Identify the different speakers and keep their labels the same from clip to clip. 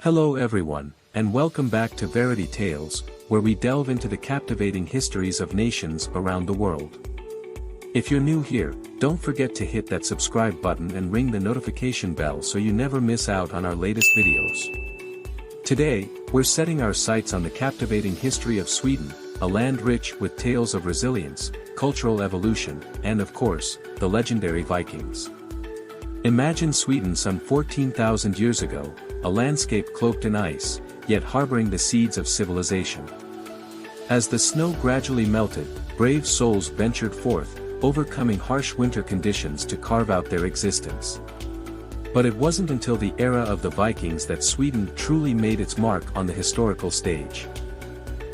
Speaker 1: Hello everyone, and welcome back to Verity Tales, where we delve into the captivating histories of nations around the world. If you're new here, don't forget to hit that subscribe button and ring the notification bell so you never miss out on our latest videos. Today, we're setting our sights on the captivating history of Sweden, a land rich with tales of resilience, cultural evolution, and of course, the legendary Vikings. Imagine Sweden some 14,000 years ago, a landscape cloaked in ice, yet harboring the seeds of civilization. As the snow gradually melted, brave souls ventured forth, overcoming harsh winter conditions to carve out their existence. But it wasn't until the era of the Vikings that Sweden truly made its mark on the historical stage.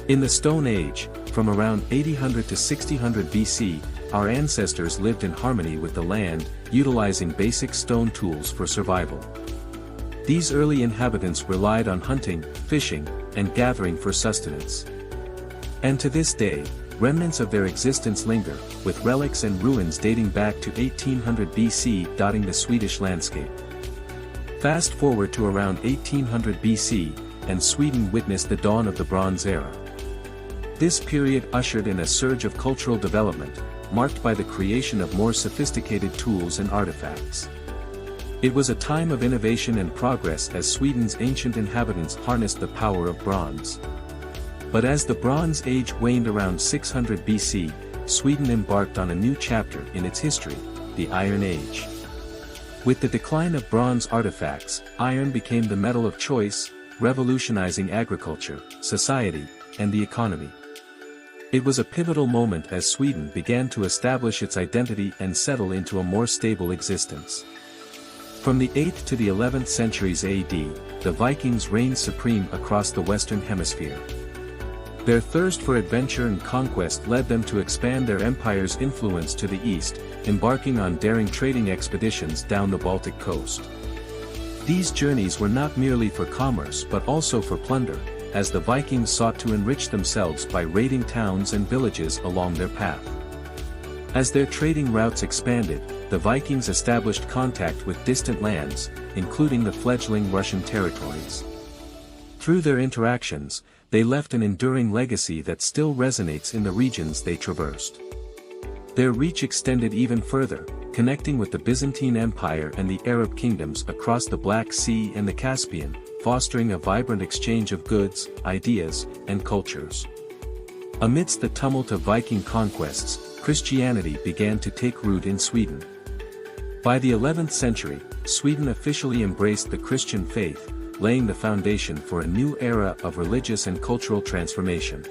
Speaker 1: In the Stone Age, from around 800 to 1600 BC, our ancestors lived in harmony with the land, utilizing basic stone tools for survival. These early inhabitants relied on hunting, fishing, and gathering for sustenance. And to this day, remnants of their existence linger, with relics and ruins dating back to 1800 BC dotting the Swedish landscape. Fast forward to around 1800 BC, and Sweden witnessed the dawn of the Bronze Era. This period ushered in a surge of cultural development, marked by the creation of more sophisticated tools and artifacts. It was a time of innovation and progress as Sweden's ancient inhabitants harnessed the power of bronze. But as the Bronze Age waned around 600 BC, Sweden embarked on a new chapter in its history, the Iron Age. With the decline of bronze artifacts, iron became the metal of choice, revolutionizing agriculture, society, and the economy. It was a pivotal moment as Sweden began to establish its identity and settle into a more stable existence. From the 8th to the 11th centuries AD, the Vikings reigned supreme across the Western Hemisphere. Their thirst for adventure and conquest led them to expand their empire's influence to the east, embarking on daring trading expeditions down the Baltic coast. These journeys were not merely for commerce but also for plunder, as the Vikings sought to enrich themselves by raiding towns and villages along their path. As their trading routes expanded, the Vikings established contact with distant lands, including the fledgling Russian territories. Through their interactions, they left an enduring legacy that still resonates in the regions they traversed. Their reach extended even further, connecting with the Byzantine Empire and the Arab kingdoms across the Black Sea and the Caspian, fostering a vibrant exchange of goods, ideas, and cultures. Amidst the tumult of Viking conquests, Christianity began to take root in Sweden. By the 11th century, Sweden officially embraced the Christian faith, laying the foundation for a new era of religious and cultural transformation.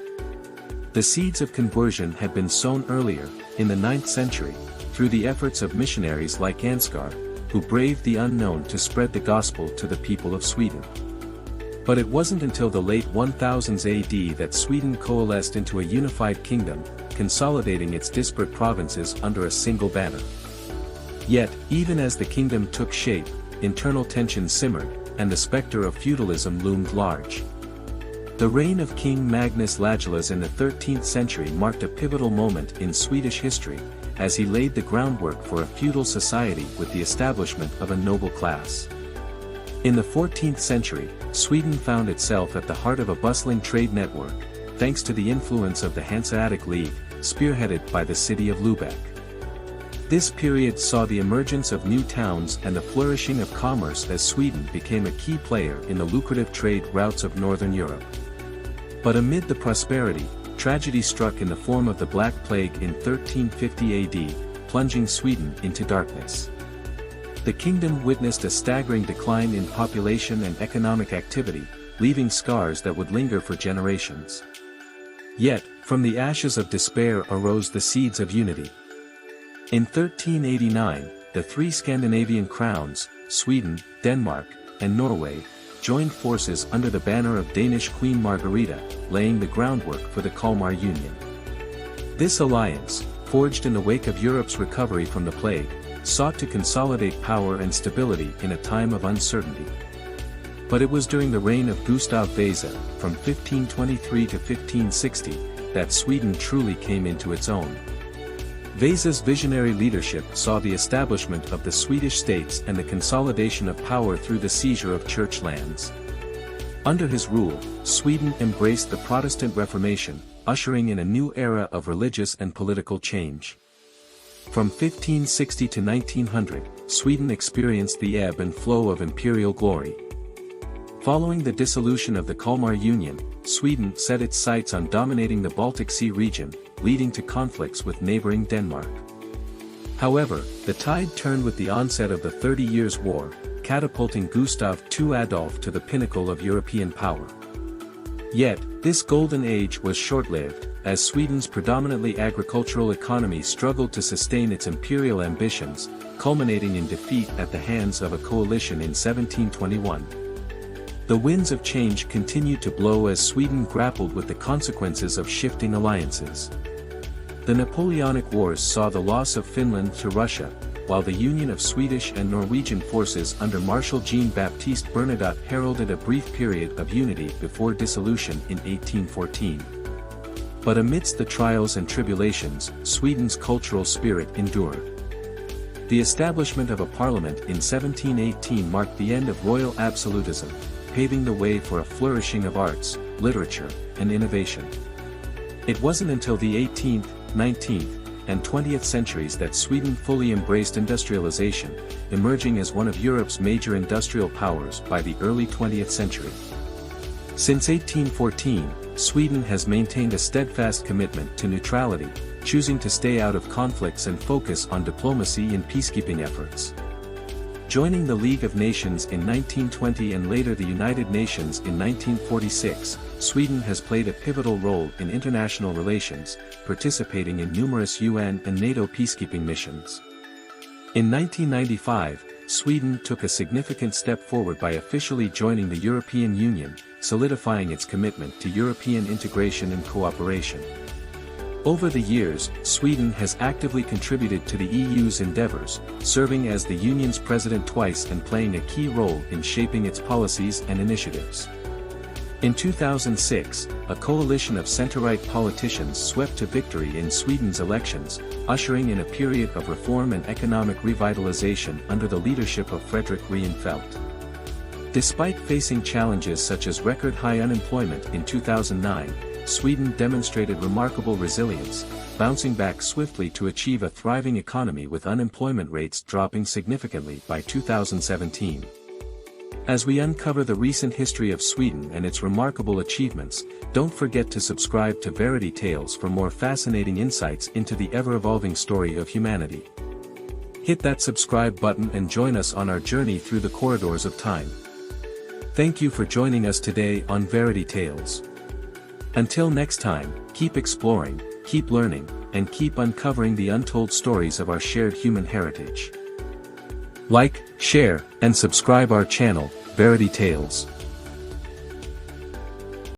Speaker 1: The seeds of conversion had been sown earlier, in the 9th century, through the efforts of missionaries like Ansgar, who braved the unknown to spread the gospel to the people of Sweden. But it wasn't until the late 1000s AD that Sweden coalesced into a unified kingdom, consolidating its disparate provinces under a single banner. Yet, even as the kingdom took shape, internal tensions simmered, and the specter of feudalism loomed large. The reign of King Magnus Lagellus in the 13th century marked a pivotal moment in Swedish history, as he laid the groundwork for a feudal society with the establishment of a noble class. In the 14th century, Sweden found itself at the heart of a bustling trade network, thanks to the influence of the Hanseatic League, spearheaded by the city of Lubeck. This period saw the emergence of new towns and the flourishing of commerce as Sweden became a key player in the lucrative trade routes of Northern Europe. But amid the prosperity, tragedy struck in the form of the Black Plague in 1350 AD, plunging Sweden into darkness. The kingdom witnessed a staggering decline in population and economic activity, leaving scars that would linger for generations. Yet, from the ashes of despair arose the seeds of unity. In 1389, the three Scandinavian crowns, Sweden, Denmark, and Norway, joined forces under the banner of Danish Queen Margareta, laying the groundwork for the Kalmar Union. This alliance, forged in the wake of Europe's recovery from the plague, sought to consolidate power and stability in a time of uncertainty. But it was during the reign of Gustav Vasa, from 1523 to 1560, that Sweden truly came into its own. Vasa's visionary leadership saw the establishment of the Swedish states and the consolidation of power through the seizure of church lands. Under his rule, Sweden embraced the Protestant Reformation, ushering in a new era of religious and political change. From 1560 to 1900, Sweden experienced the ebb and flow of imperial glory. Following the dissolution of the Kalmar Union, Sweden set its sights on dominating the Baltic Sea region, leading to conflicts with neighboring Denmark. However, the tide turned with the onset of the 30 Years' War, catapulting Gustav II Adolf to the pinnacle of European power. Yet, this golden age was short-lived, as Sweden's predominantly agricultural economy struggled to sustain its imperial ambitions, culminating in defeat at the hands of a coalition in 1721. The winds of change continued to blow as Sweden grappled with the consequences of shifting alliances. The Napoleonic Wars saw the loss of Finland to Russia, while the union of Swedish and Norwegian forces under Marshal Jean-Baptiste Bernadotte heralded a brief period of unity before dissolution in 1814. But amidst the trials and tribulations, Sweden's cultural spirit endured. The establishment of a parliament in 1718 marked the end of royal absolutism, paving the way for a flourishing of arts, literature, and innovation. It wasn't until the 18th, 19th, and 20th centuries that Sweden fully embraced industrialization, emerging as one of Europe's major industrial powers by the early 20th century. Since 1814, Sweden has maintained a steadfast commitment to neutrality, choosing to stay out of conflicts and focus on diplomacy and peacekeeping efforts. Joining the League of Nations in 1920 and later the United Nations in 1946, Sweden has played a pivotal role in international relations, participating in numerous UN and NATO peacekeeping missions. In 1995, Sweden took a significant step forward by officially joining the European Union, solidifying its commitment to European integration and cooperation. Over the years, Sweden has actively contributed to the EU's endeavors, serving as the Union's president twice and playing a key role in shaping its policies and initiatives. In 2006, a coalition of center-right politicians swept to victory in Sweden's elections, ushering in a period of reform and economic revitalization under the leadership of Fredrik Reinfeldt. Despite facing challenges such as record-high unemployment in 2009, Sweden demonstrated remarkable resilience, bouncing back swiftly to achieve a thriving economy with unemployment rates dropping significantly by 2017. As we uncover the recent history of Sweden and its remarkable achievements, don't forget to subscribe to Verity Tales for more fascinating insights into the ever-evolving story of humanity. Hit that subscribe button and join us on our journey through the corridors of time. Thank you for joining us today on Verity Tales. Until next time, keep exploring, keep learning, and keep uncovering the untold stories of our shared human heritage. Like, share, and subscribe our channel, Verity Tales.